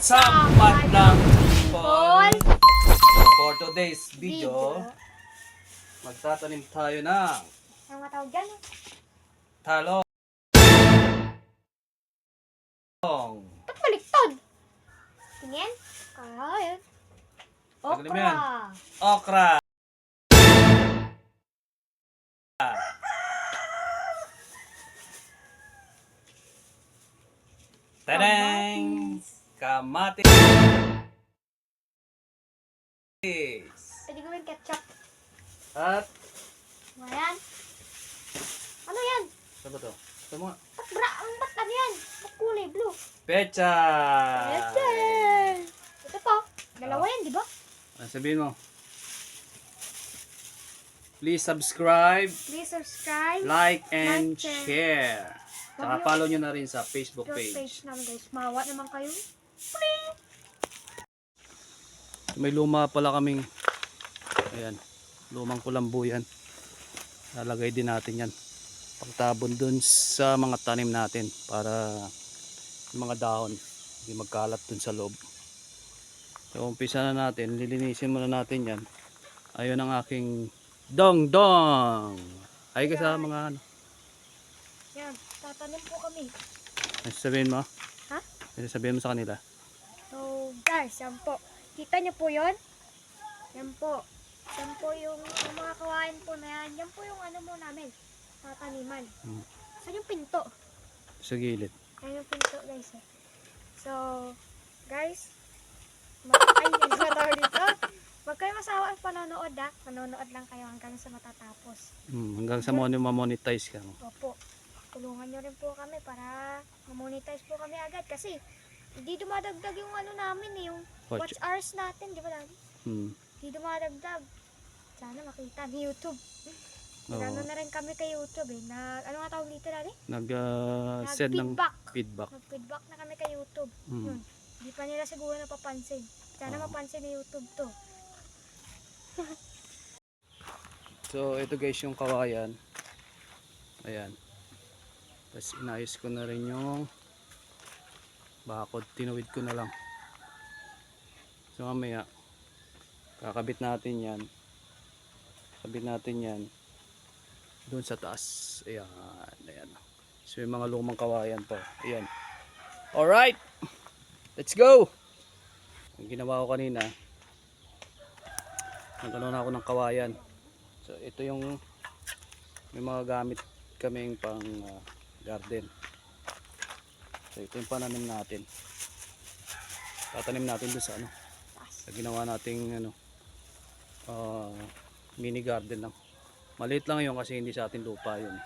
Sampat ng people. For today's video, magtatanim tayo ng Ang matawag dyan eh. talong. Ba't baliktad? Tingin? Ayun. Tagalim yan. Okra. Okra. Tadang! Kamatis. Pwede gawin ketchup. At Ayan. Ano yan? ano ba to? Ito mo nga. Ba't ano yan? Ba't kulay blue? Pecha. Ito po. Dalawa yan, di ba? Ano sabihin mo? Please subscribe, Please subscribe. like, and Like, share. share. Saka follow nyo na rin sa Facebook Your page. page naman guys. Mawa naman kayo. May luma pala kaming, ayan, lumang kulambu yan. Lalagay din natin yan. Pagtabon dun sa mga tanim natin para yung mga dahon hindi magkalat dun sa loob. So umpisa na natin, lilinisin muna natin yan. Ayun ang aking dong. Ay ka sa mga ano. Yan. Tatanim po kami. Ano sabihin mo? Ha? Ano sabihin mo sa kanila? So guys, yan po. Kita niyo po yun? Yan po. Yan po yung mga kawain po na yan. Yan po yung ano mo namin. Tataniman. Saan yung pinto? Sa gilid. Ayan yung pinto guys eh. So, guys. Huwag kayo masawa ang panonood ha. Panonood lang kayo hanggang sa matatapos. Hanggang sa ma-monetize ka. Opo. Tulungan nyo rin po kami para ma-monetize po kami agad. Kasi, hindi dumadagdag yung ano namin eh. Yung watch hours natin. Di ba lagi? Hindi dumadagdag. Sana makita ni YouTube. Nagano na rin kami kay YouTube eh. Ano nga tawag dito dali? Nag-send ng feedback. Nag-feedback na kami kay YouTube. Yun. Hindi pa nila siguro napapansin. Sana mapansin ni YouTube to. So ito guys yung kawayan. Ayan. Tapos inayos ko na rin yung bakod. Tinuwid ko na lang. So mamaya kakabit natin yan. Kabit natin yan doon sa taas. Ayan. Ayan. So yung mga lumang kawayan po. Ayan. Alright. Let's go. Ang ginawa ko kanina, nagkaroon ako ng kawayan. So ito yung may mga gamit kaming pang garden. So ito yung pananim natin. Tatanim natin doon sa ano. Sa ginawa nating ano mini garden lang. Maliit lang yun kasi hindi sa ating lupa yun.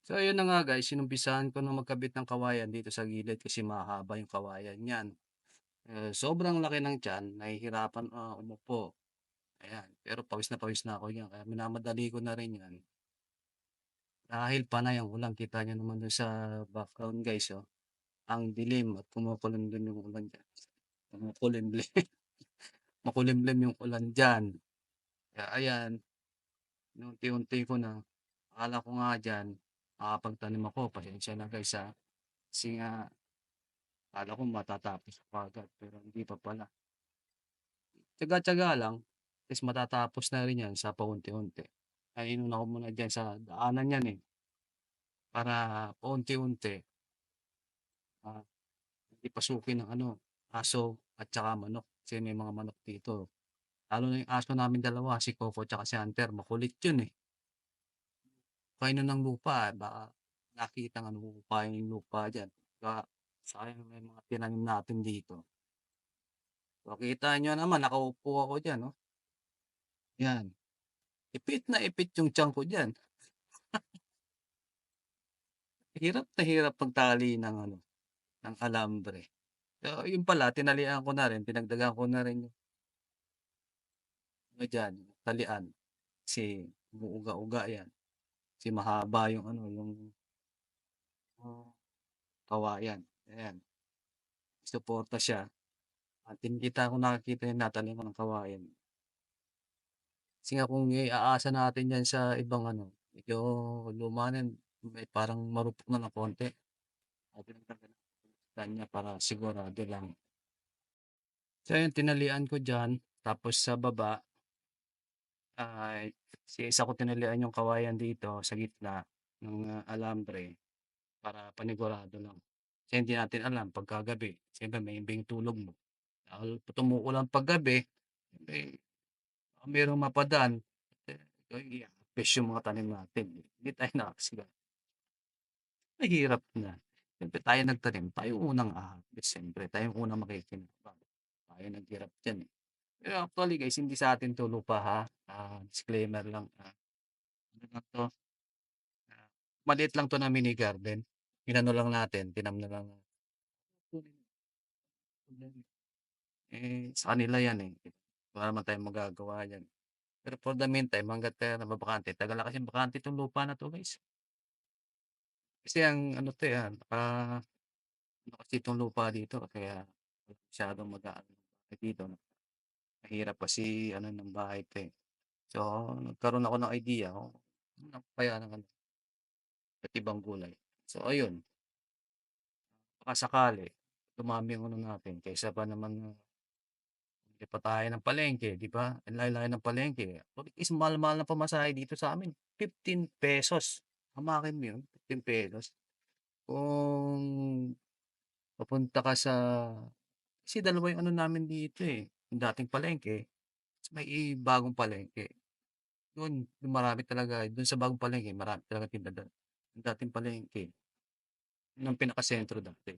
So ayun na nga guys, sinumpisahan ko na magkabit ng kawayan dito sa gilid kasi mahaba yung kawayan niyan. Sobrang laki ng tiyan, nahihirapan umupo. Ayan, pero pawis na ako niyan kaya minamadali ko na rin 'yan. Dahil panay ang ulan, kita niyo naman dun sa background guys, oh. Ang dilim at kumukulimlim yung ulan diyan. Kumukulimlim, makulimlim yung ulan diyan. Kaya ayan, inunti-unti ko na. Akala ko nga diyan makakapagtanim ako, pasensya na guys, kasi nga akala ko matatapos ko kaagad pero hindi pa pala. Tiyaga-tiyaga lang, ta's matatapos na rin 'yan sa paunti-unti. Ay inuna ko muna diyan sa daanan 'yan, para paunti-unti, ah, hindi pasukin ng ano, aso at saka manok. Kasi may mga manok dito. Lalo na yung aso namin dalawa, si Coco tsaka si Hunter, makulit 'yun, kainan ng lupa, baka nakitang ano, huhukayin yung lupa diyan. Kaya sayang na yung mga tinanim natin dito. So, kita niyo naman nakaupo ako diyan, 'yan. Ipit na ipit yung tiyan ko diyan. Hirap na hirap magtali ng ano, ng alambre. So, yun pala tinalian ko na rin, dinagdagan ko na rin yung ano diyan, talian. Kasi umuuga-uga 'yan. Kasi mahaba yung ano, yung, ah, kawayan, ayan. Suporta siya at kita kung nakikita yung natalian ko ng kawayan. Kasi nga kung iaasa natin yan sa ibang ano, medyo luma na yan, may parang marupok na ng konti. Pinagdagdagan niya para sigurado lang. So ayun, tinalian ko diyan, tapos sa baba ay isa ko tinalian yung kawayan dito sa gitna ng, alambre para panigurado lang. Kasi hindi natin alam pagkagabi, siyempre maiimbing tulog mo. Lalo pa umuulan paggabi, eh, baka merong mapadaan, iahapis yung mga tanim natin, hindi tayo nakakasika. Mahirap na. Siyempre tayo nagtanim, tayo unang ahapis, siyempre tayo unang makikinabang. Tayo naghirap diyan, Pero actually guys, hindi sa atin 'to lupa ha, disclaimer lang, ano lang 'to, ah, maliit lang 'to na mini garden. Inano lang natin, tinamnan lang sa kanila 'yan, wala naman tayong magagawa diyan. Pero for the meantime hangga't, nababakante, tagal na kasing bakante 'tong lupa na 'to guys. Kasi ang ano 'to, ano kasi 'tong lupa dito kaya masyadong mag-aano ng bahay dito, mahirap kasi ano ng bahay 'to, So, nagkaroon ako ng idea kung ano kaya ng ano, iba't ibang gulay. So ayun, baka sakali dumami yung ano natin kaysa pa naman bili pa tayo ng palengke, 'di ba? Ang layo-layo ng palengke. Is mahal-mahal ng pamasahe dito sa'min, ₱15. Hamakin mo yun, ₱15. Kung papunta ka sa kasi dalawa yung ano namin dito, yung dating palengke ta's may bagong palengke. Dun marami talaga, dun sa bagong palengke marami talagang tindahan. Yung dating palengke, yun ang pinakasentro dati.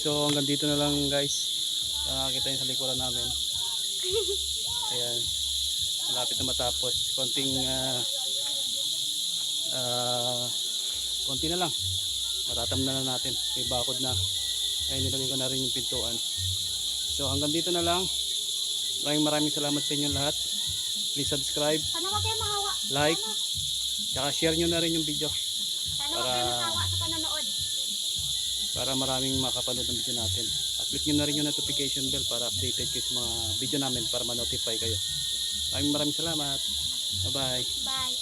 So hanggang dito na lang guys. Nakakita yun sa likuran namin. Ayan. Malapit na matapos. Konti na lang. Matatam na natin. May bakod na. Ay nilagay ko na rin yung pintuan. So hanggang dito na lang. Maraming salamat sa inyo lahat. Please subscribe, Sana wag kayo mahawa. like, tsaka share nyo na rin yung video Sana wag kayo mahawa sa panonood. para maraming makapanood ng video natin. At click nyo na rin yung notification bell para updated kayo sa mga video namin para ma-notify kayo. Maraming salamat. Bye bye. Bye.